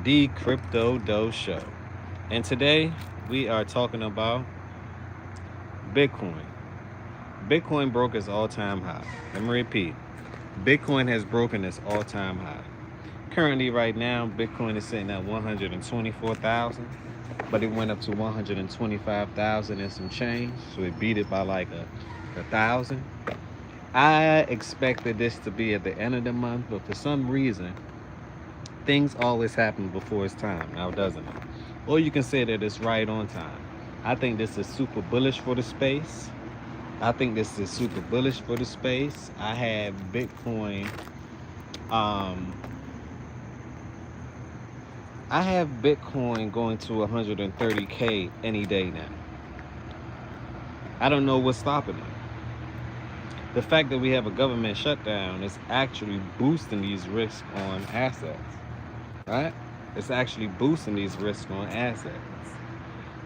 the Crypto Doe Show. And today we are talking about Bitcoin. Bitcoin broke its all time high. Let me repeat Bitcoin has broken its all time high. Currently, right now, Bitcoin is sitting at 124,000, but it went up to 125,000 and some change. So it beat it by like a thousand. I expected this to be at the end of the month, but for some reason, things always happen before it's time. Now, doesn't it? Or you can say that it's right on time. I think this is super bullish for the space. I think this is super bullish for the space. I have Bitcoin. Um, I have Bitcoin going to 130K any day now. I don't know what's stopping it. The fact that we have a government shutdown is actually boosting these risks on assets, right? It's actually boosting these risks on assets.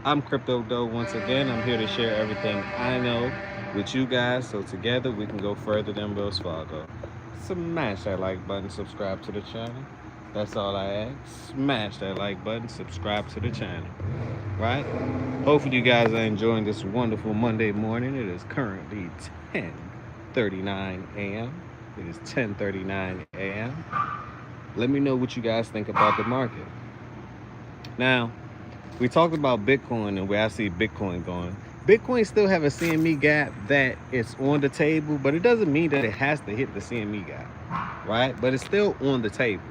I'm Crypto Doe once again. I'm here to share everything I know with you guys so together we can go further than Wells Fargo. Smash that like button, subscribe to the channel. That's all I ask. Smash that like button, subscribe to the channel. Right? Hopefully you guys are enjoying this wonderful Monday morning. It is currently 10:39 a.m. It is 10:39 a.m. Let me know what you guys think about the market. Now, we talked about Bitcoin and where I see Bitcoin going. Bitcoin still have a CME gap that it's on the table, but it doesn't mean that it has to hit the CME gap, right? But it's still on the table.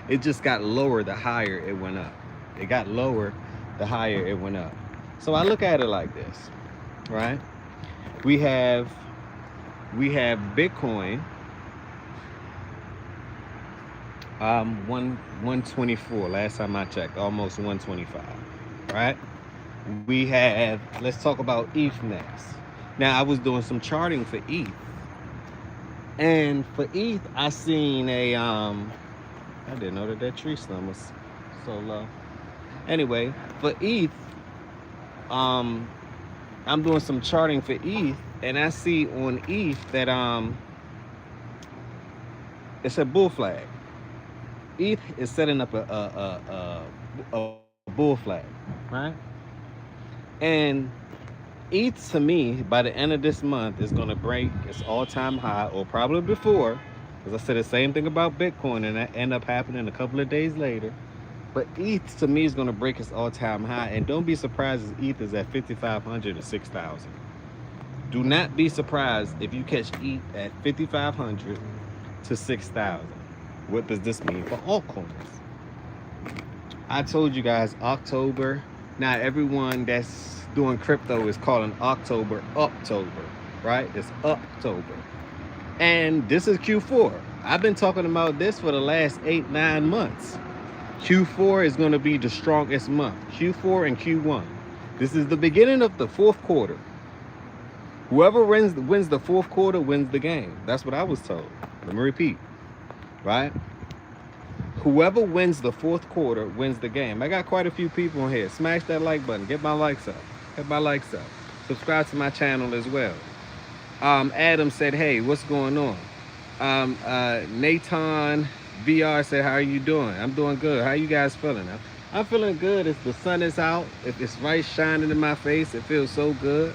It just got lower the higher it went up. It got lower the higher it went up. So I look at it like this, right? We have Bitcoin 124 last time I checked, almost 125, right? We have, let's talk about ETH next. Now I was doing some charting for ETH, and for ETH I seen I didn't know that tree stem was so low. Anyway, for ETH, um I'm doing some charting for ETH, and I see on ETH that it's a bull flag. ETH is setting up a bull flag, right? And ETH to me, by the end of this month, is going to break its all-time high, or probably before, because I said the same thing about Bitcoin, and that end up happening a couple of days later. But ETH to me is going to break its all-time high, and don't be surprised if ETH is at 5,500 or 6,000. Do not be surprised if you catch ETH at 5,500 to 6,000. What does this mean for altcoins? I told you guys October. Now everyone that's doing crypto is calling October, right? It's October. And this is Q4. I've been talking about this for the last 8-9 months. Q4 is going to be the strongest month. Q4 and Q1. This is the beginning of the fourth quarter. Whoever wins the fourth quarter wins the game. That's what I was told. Let me repeat. Right? Whoever wins the fourth quarter wins the game. I got quite a few people in here. Smash that like button. Get my likes up. Get my likes up. Subscribe to my channel as well. Adam said, hey, what's going on? Nathan VR said, how are you doing? I'm doing good. How you guys feeling? I'm feeling good. If the sun is out, if it's right shining in my face, it feels so good.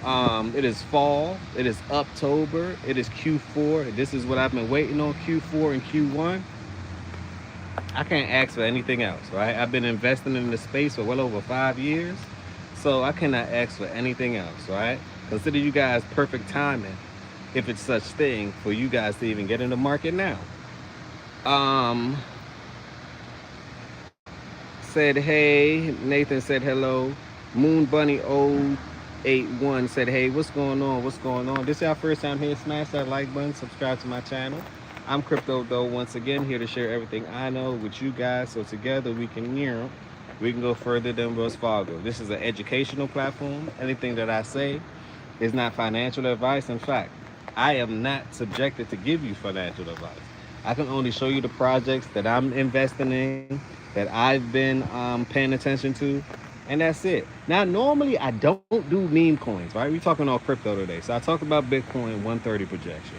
It is fall. It is October. It is Q4. This is what I've been waiting on, Q4 and Q1. I can't ask for anything else, right? I've been investing in this space for well over 5 years, so I cannot ask for anything else, right? Consider you guys perfect timing, if it's such thing, for you guys to even get in the market now. Said hey. Nathan said hello. Moon Bunny 081 said hey. What's going on? What's going on? This is our first time here. Smash that like button. Subscribe to my channel. I'm Crypto Doe once again, here to share everything I know with you guys, so together we can go further than Wells Fargo. This is an educational platform. Anything that I say is not financial advice. In fact, I am not subjected to give you financial advice. I can only show you the projects that I'm investing in, that I've been paying attention to, and that's it. Now, normally I don't do meme coins, right? We're talking all crypto today. So I talked about Bitcoin 130 projection.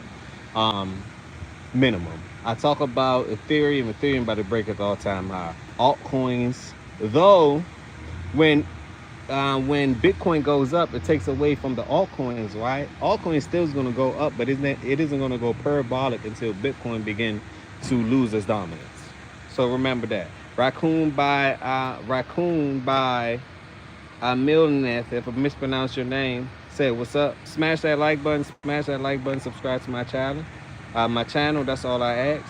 Minimum. I talk about Ethereum. Ethereum about to break its all-time high. Altcoins, though, when Bitcoin goes up, it takes away from the altcoins, right? Altcoins still is going to go up, but it isn't going to go parabolic until Bitcoin begin to lose its dominance. So remember that. Raccoon by Millionaire. If I mispronounce your name, say what's up. Smash that like button. Smash that like button. Subscribe to my channel. That's all I ask.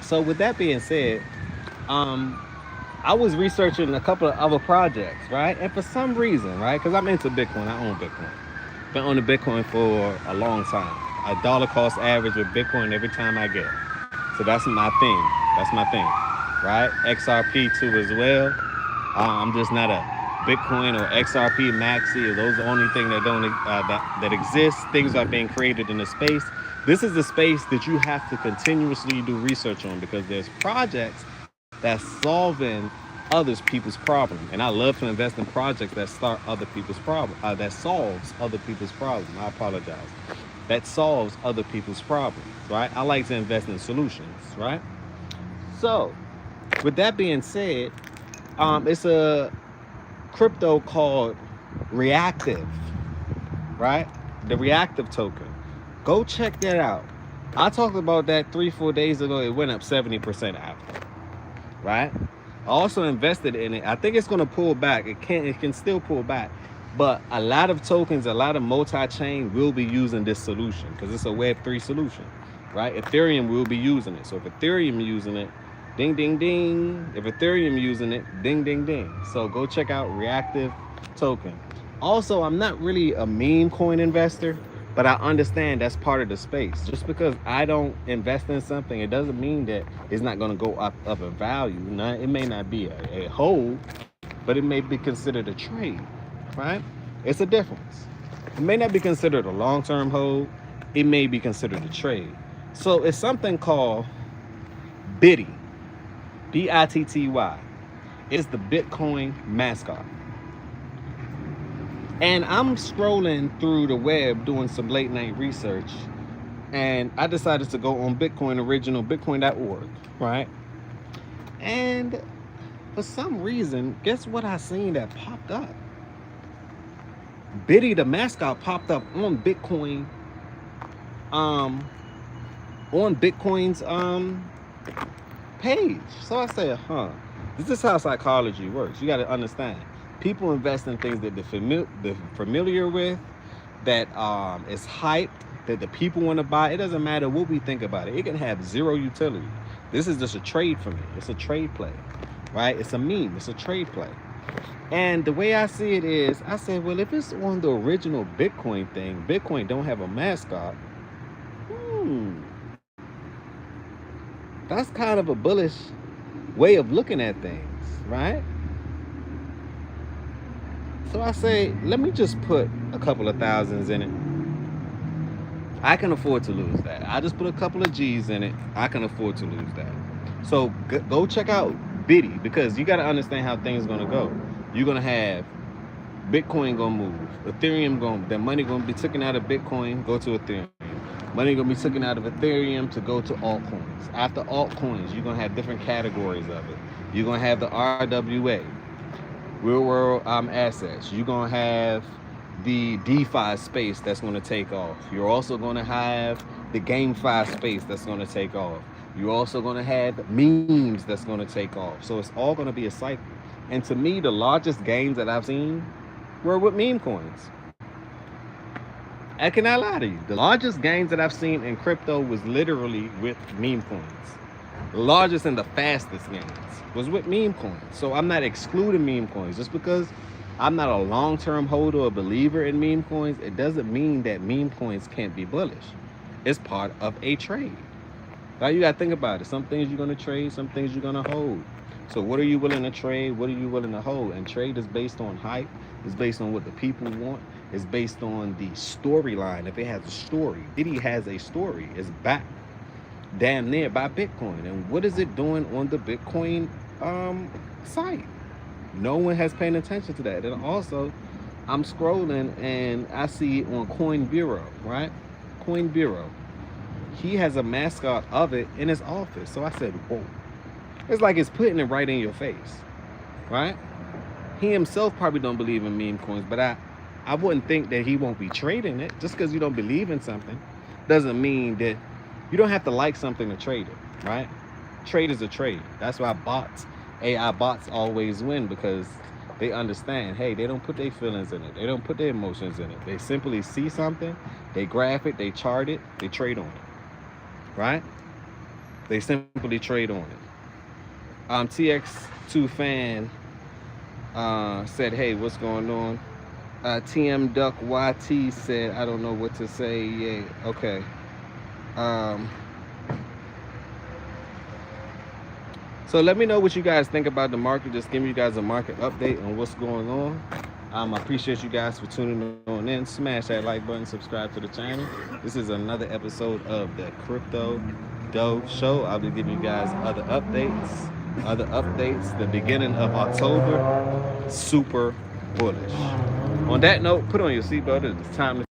So with that being said, um, I was researching a couple of other projects, right? And for some reason, right, because I'm into Bitcoin, I own Bitcoin. Been owning Bitcoin for a long time. A dollar cost average with Bitcoin every time I get it. So that's my thing. That's my thing, right? XRP too as well. I'm just not a Bitcoin or XRP maxi. Those are the only thing that don't that exists. Things are being created in the space. This is the space that you have to continuously do research on because there's projects that's solving others people's problem, and I love to invest in projects that start other people's problem. That solves other people's problem. I apologize. That solves other people's problems, right? I like to invest in solutions, right? So, with that being said, it's a crypto called Reactive, right? The Reactive token. Go check that out. I talked about that 3-4 days ago. It went up 70% after, right? I also invested in it. I think it's going to pull back. It can still pull back. But a lot of tokens, a lot of multi-chain will be using this solution because it's a Web3 solution, right? Ethereum will be using it. So if Ethereum using it, ding, ding, ding. If Ethereum using it, ding, ding, ding. So go check out Reactive token. Also, I'm not really a meme coin investor, but I understand that's part of the space. Just because I don't invest in something, it doesn't mean that it's not going to go up in value. Now, it may not be a hold, but it may be considered a trade, right? It's a difference. It may not be considered a long-term hold. It may be considered a trade. So it's something called Bitty, BITTY. It's the Bitcoin mascot. And I'm scrolling through the web doing some late night research, and I decided to go on Bitcoin original, bitcoin.org, right? And for some reason, guess what I seen that popped up? Bitty the mascot popped up on Bitcoin, on Bitcoin's page. So I said, this is how psychology works. You got to understand. People invest in things that they're familiar with, that is hyped, that the people want to buy. It doesn't matter what we think about it. It can have zero utility. This is just a trade for me. It's a trade play, right? It's a meme. It's a trade play. And the way I see it is, I say, well, if it's on the original Bitcoin thing, Bitcoin don't have a mascot. That's kind of a bullish way of looking at things, right? So I say, let me just put a couple of thousands in it. I can afford to lose that. I just put a couple of G's in it. I can afford to lose that. So go check out Bitty, because you got to understand how things are going to go. You're going to have Bitcoin going to move. Ethereum that money going to be taken out of Bitcoin, go to Ethereum. Money going to be taken out of Ethereum to go to altcoins. After altcoins, you're going to have different categories of it. You're going to have the RWA, real world assets. You're going to have the DeFi space that's going to take off. You're also going to have the GameFi space that's going to take off. You're also going to have memes that's going to take off. So it's all going to be a cycle. And to me, the largest gains that I've seen were with meme coins. I cannot lie to you. The largest gains that I've seen in crypto was literally with meme coins. The largest and the fastest gains was with meme coins. So I'm not excluding meme coins. Just because I'm not a long-term holder or believer in meme coins, it doesn't mean that meme coins can't be bullish. It's part of a trade. Now you got to think about it. Some things you're going to trade, some things you're going to hold. So what are you willing to trade? What are you willing to hold? And trade is based on hype. It's based on what the people want. It's based on the storyline. If it has a story, Diddy has a story. It's backed damn near by Bitcoin. And what is it doing on the Bitcoin site? No one has paid attention to that. And also, I'm scrolling and I see on Coin Bureau, right? Coin Bureau. he has a mascot of it in his office. So I said, whoa. It's like it's putting it right in your face, right? He himself probably don't believe in meme coins, but I wouldn't think that he won't be trading it. Just because you don't believe in something doesn't mean that you don't have to like something to trade it, right? Trade is a trade. That's why AI bots always win, because they understand, hey, they don't put their feelings in it. They don't put their emotions in it. They simply see something, they graph it, they chart it, they trade on it, right? They simply trade on it. TX2 fan said, hey, what's going on? TM Duck YT said, I don't know what to say. Yeah, okay. So let me know what you guys think about the market. Just give you guys a market update on what's going on. I appreciate you guys for tuning on in. Smash that like button, subscribe to the channel. This is another episode of the Crypto Doe Show. I'll be giving you guys other updates. The beginning of October, super bullish. On that note, put on your seatbelt. It's time to